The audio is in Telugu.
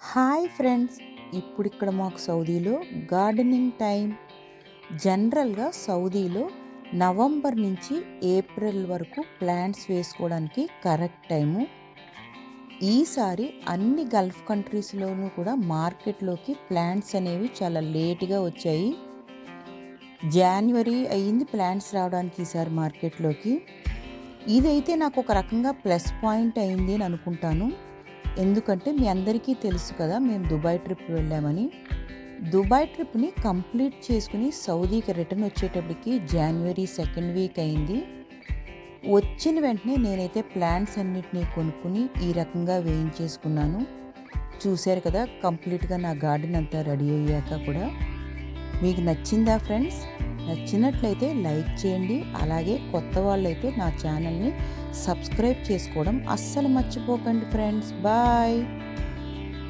హాయ్ ఫ్రెండ్స్, ఇప్పుడు ఇక్కడ మాకు సౌదీలో గార్డెనింగ్ టైం. జనరల్గా సౌదీలో నవంబర్ నుంచి ఏప్రిల్ వరకు ప్లాంట్స్ వేసుకోవడానికి కరెక్ట్ టైము. ఈసారి అన్ని గల్ఫ్ కంట్రీస్లోనూ కూడా మార్కెట్లోకి ప్లాంట్స్ అనేవి చాలా లేట్గా వచ్చాయి. జాన్వరి అయ్యింది ప్లాంట్స్ రావడానికి ఈసారి మార్కెట్లోకి. ఇదైతే నాకు ఒక రకంగా ప్లస్ పాయింట్ అయింది అని అనుకుంటాను. ఎందుకంటే మీ అందరికీ తెలుసు కదా, మేము దుబాయ్ ట్రిప్ వెళ్ళామని. దుబాయ్ ట్రిప్ని కంప్లీట్ చేసుకుని సౌదీకి రిటర్న్ వచ్చేటప్పటికి జనవరి సెకండ్ వీక్ అయింది. వచ్చిన వెంటనే నేనైతే ప్లాంట్స్ అన్నిటినీ కొనుక్కుని ఈ రకంగా వేయించేసుకున్నాను. చూశారు కదా, కంప్లీట్గా నా గార్డెన్ అంతా రెడీ అయ్యాక కూడా. మీకు నచ్చిందా ఫ్రెండ్స్? నచ్చినట్లయితే లైక్ చేయండి. అలాగే కొత్త వాళ్ళైతే నా ఛానల్ని సబ్స్క్రైబ్ చేసుకోవడం అస్సలు మర్చిపోకండి ఫ్రెండ్స్. బాయ్.